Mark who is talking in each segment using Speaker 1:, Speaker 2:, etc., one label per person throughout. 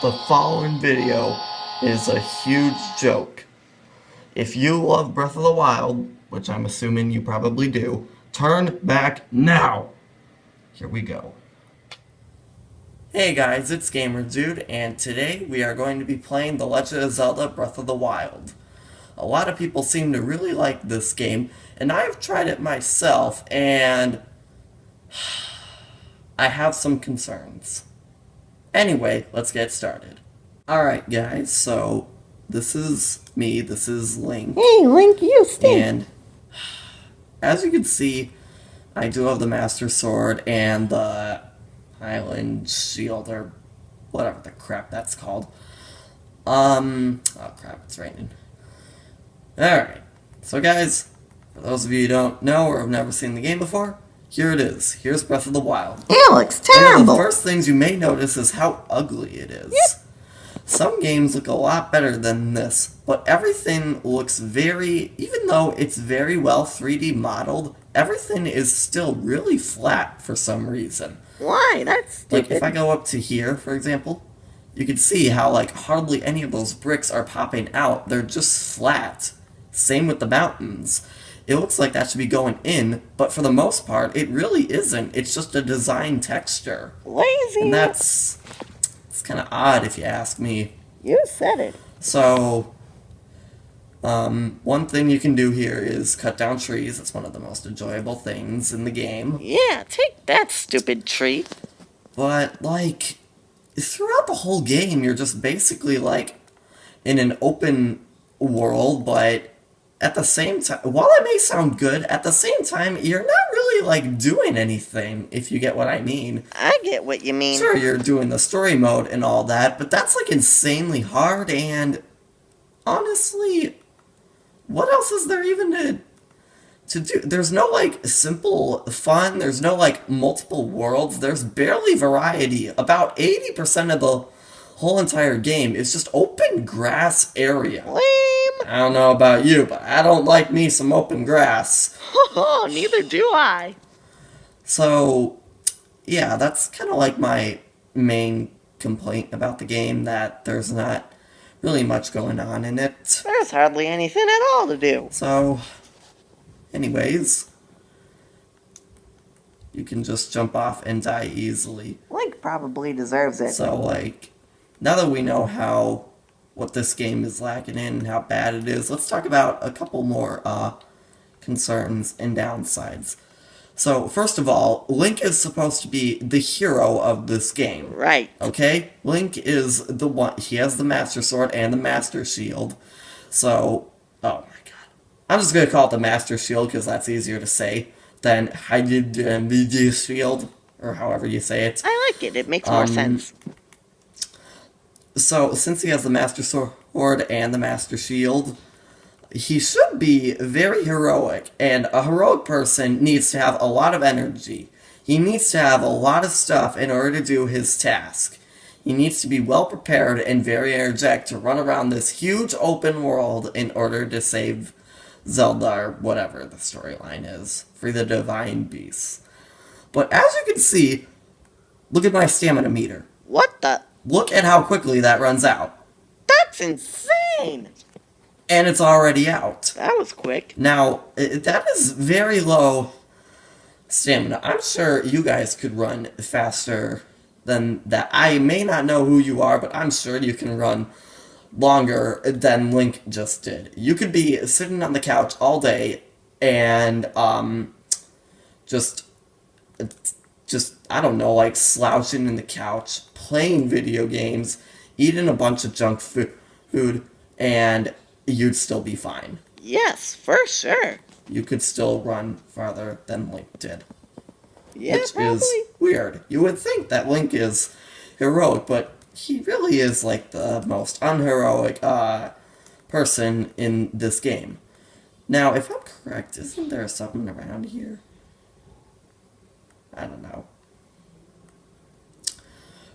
Speaker 1: The following video is a huge joke. If you love Breath of the Wild, which I'm assuming you probably do, turn back now. Here we go. Hey guys, it's Gamerrr, and today we are going to be playing The Legend of Zelda Breath of the Wild. A lot of people seem to really like this game, and I've tried it myself, and I have some concerns. Anyway, let's get started. Alright guys, so this is me, this is Link.
Speaker 2: Hey Link, you stink!
Speaker 1: And as you can see, I do have the Master Sword and the Island Shield, or whatever the crap that's called. Oh crap, it's raining. Alright, so guys, for those of you who don't know or have never seen the game before, here it is. Here's Breath of the Wild.
Speaker 2: It looks terrible!
Speaker 1: One of the first things you may notice is how ugly it is.
Speaker 2: Yep.
Speaker 1: Some games look a lot better than this, but everything looks even though it's very well 3D modeled, everything is still really flat for some reason.
Speaker 2: Why? That's stupid.
Speaker 1: Like, if I go up to here, for example, you can see how, like, hardly any of those bricks are popping out. They're just flat. Same with the mountains. It looks like that should be going in, but for the most part, it really isn't. It's just a design texture.
Speaker 2: Lazy!
Speaker 1: And it's kind of odd if you ask me.
Speaker 2: You said it.
Speaker 1: So, one thing you can do here is cut down trees. It's one of the most enjoyable things in the game.
Speaker 2: Yeah, take that, stupid tree.
Speaker 1: But, like, throughout the whole game, you're just basically, like, in an open world, but at the same time, while it may sound good, at the same time, you're not really, like, doing anything, if you get what I mean.
Speaker 2: I get what you mean.
Speaker 1: Sure, you're doing the story mode and all that, but that's, like, insanely hard, and honestly, what else is there even to do? There's no, like, simple fun, there's no, like, multiple worlds, there's barely variety. About 80% of the whole entire game is just open grass area.
Speaker 2: Lame!
Speaker 1: I don't know about you, but I don't like me some open grass.
Speaker 2: Neither do I.
Speaker 1: So, yeah, that's kind of like my main complaint about the game, that there's not really much going on in it.
Speaker 2: There's hardly anything at all to do.
Speaker 1: So, anyways, you can just jump off and die easily.
Speaker 2: Link probably deserves it.
Speaker 1: So, like, now that we know what this game is lacking in and how bad it is, let's talk about a couple more concerns and downsides. So, first of all, Link is supposed to be the hero of this game.
Speaker 2: Right.
Speaker 1: Okay? Link is the one, he has the Master Sword and the Master Shield. So, oh my god. I'm just gonna call it the Master Shield because that's easier to say than the Shield, or however you say it.
Speaker 2: I like it. It makes more sense.
Speaker 1: So, since he has the Master Sword and the Master Shield, he should be very heroic, and a heroic person needs to have a lot of energy. He needs to have a lot of stuff in order to do his task. He needs to be well prepared and very energetic to run around this huge open world in order to save Zelda, or whatever the storyline is, for the Divine Beasts. But as you can see, look at my stamina meter.
Speaker 2: What the?
Speaker 1: Look at how quickly that runs out.
Speaker 2: That's insane!
Speaker 1: And it's already out.
Speaker 2: That was quick.
Speaker 1: Now, that is very low stamina. I'm sure you guys could run faster than that. I may not know who you are, but I'm sure you can run longer than Link just did. You could be sitting on the couch all day and just I don't know, like slouching in the couch, playing video games, eating a bunch of junk food, and you'd still be fine.
Speaker 2: Yes, for sure.
Speaker 1: You could still run farther than Link did.
Speaker 2: Yeah,
Speaker 1: which
Speaker 2: probably.
Speaker 1: is weird. You would think that Link is heroic, but he really is like the most unheroic person in this game. Now, if I'm correct, isn't there something around here? I don't know.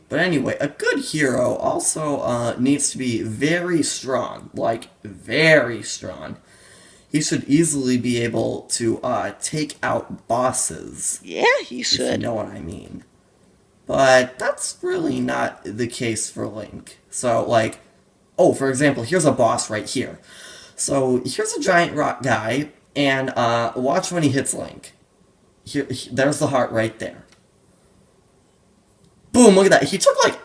Speaker 1: But anyway, a good hero also needs to be very strong. Like, very strong. He should easily be able to take out bosses.
Speaker 2: Yeah, he
Speaker 1: If
Speaker 2: should.
Speaker 1: you know what I mean. But that's really not the case for Link. So, like, oh, for example, here's a boss right here. So, here's a giant rock guy, and watch when he hits Link. There's the heart right there. Boom, look at that. He took, like,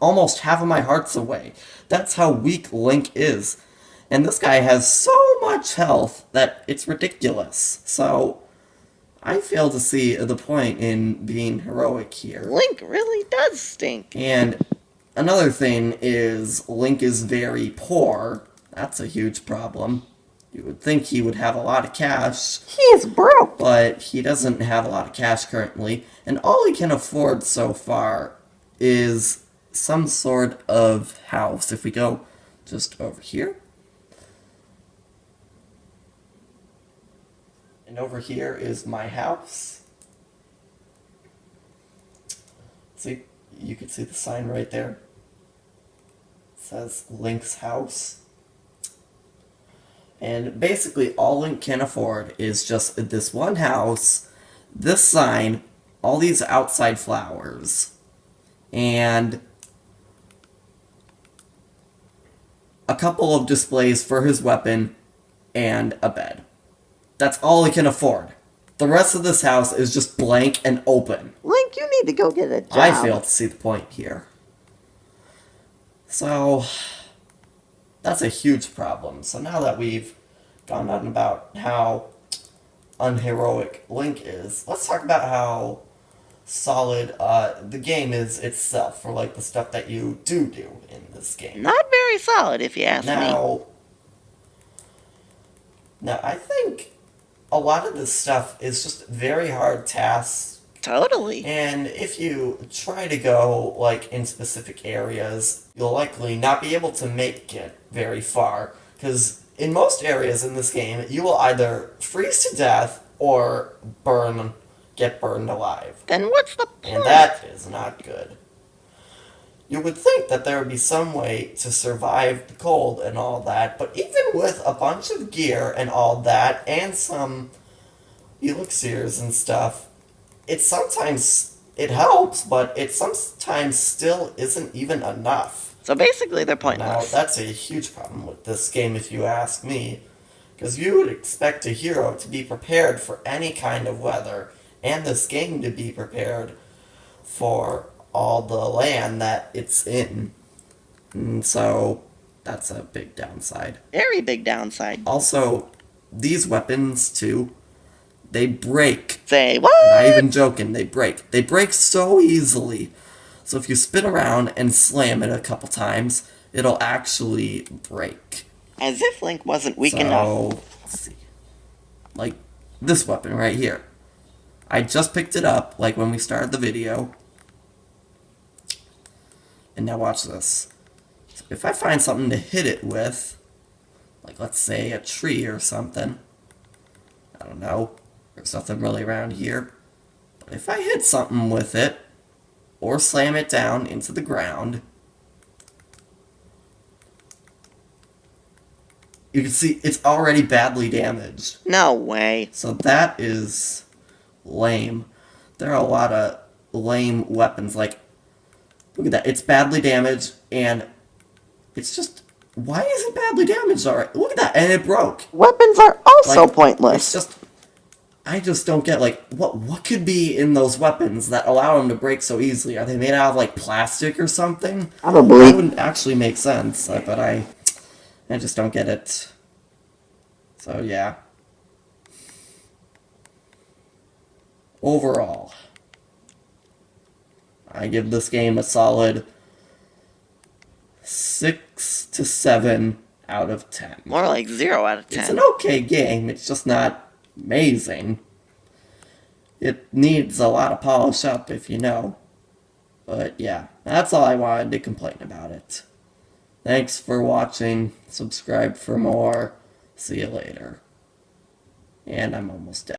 Speaker 1: almost half of my hearts away. That's how weak Link is. And this guy has so much health that it's ridiculous. So, I fail to see the point in being heroic here.
Speaker 2: Link really does stink.
Speaker 1: And another thing is Link is very poor. That's a huge problem. You would think he would have a lot of cash.
Speaker 2: He is broke.
Speaker 1: But he doesn't have a lot of cash currently. And all he can afford so far is some sort of house. If we go just over here. And over here is my house. See, you can see the sign right there. It says Link's house. And basically all Link can afford is just this one house, this sign, all these outside flowers, and a couple of displays for his weapon, and a bed. That's all he can afford. The rest of this house is just blank and open.
Speaker 2: Link, you need to go get a job.
Speaker 1: I fail to see the point here. So, that's a huge problem. So now that we've gone on about how unheroic Link is, let's talk about how solid the game is itself, for like the stuff that you do in this game.
Speaker 2: Not very solid, if you ask me.
Speaker 1: Now, I think a lot of this stuff is just very hard tasks.
Speaker 2: Totally.
Speaker 1: And if you try to go, like, in specific areas, you'll likely not be able to make it very far. Because in most areas in this game, you will either freeze to death or get burned alive.
Speaker 2: Then what's the point?
Speaker 1: And that is not good. You would think that there would be some way to survive the cold and all that, but even with a bunch of gear and all that, and some elixirs and stuff, it helps, but it sometimes still isn't even enough.
Speaker 2: So basically they're
Speaker 1: Now,
Speaker 2: pointless.
Speaker 1: that's a huge problem with this game if you ask me, because you would expect a hero to be prepared for any kind of weather, and this game to be prepared for all the land that it's in. And so, that's a big downside.
Speaker 2: Very big downside.
Speaker 1: Also, these weapons, too, they break.
Speaker 2: Say what?
Speaker 1: Not even joking, they break. They break so easily. So if you spin around and slam it a couple times, it'll actually break.
Speaker 2: As if Link wasn't weak
Speaker 1: So,
Speaker 2: enough.
Speaker 1: let's see. Like, this weapon right here. I just picked it up, like when we started the video. And now watch this. So if I find something to hit it with, like let's say a tree or something, I don't know, there's nothing really around here, but if I hit something with it, or slam it down into the ground, you can see it's already badly damaged.
Speaker 2: No way.
Speaker 1: So that is lame. There are a lot of lame weapons, like, look at that, it's badly damaged, and it's just, why is it badly damaged already? Look at that, and it broke.
Speaker 2: Weapons are also
Speaker 1: Like,
Speaker 2: pointless.
Speaker 1: It's just, I just don't get, like, what could be in those weapons that allow them to break so easily? Are they made out of, like, plastic or something?
Speaker 2: Probably.
Speaker 1: That wouldn't actually make sense, but I just don't get it. So, yeah. Overall, I give this game a solid 6 to 7 out of 10.
Speaker 2: More like 0 out of 10.
Speaker 1: It's an okay game, it's just not amazing. It needs a lot of polish up, if you know. But yeah, that's all I wanted to complain about it. Thanks for watching, subscribe for more, see you later. And I'm almost dead.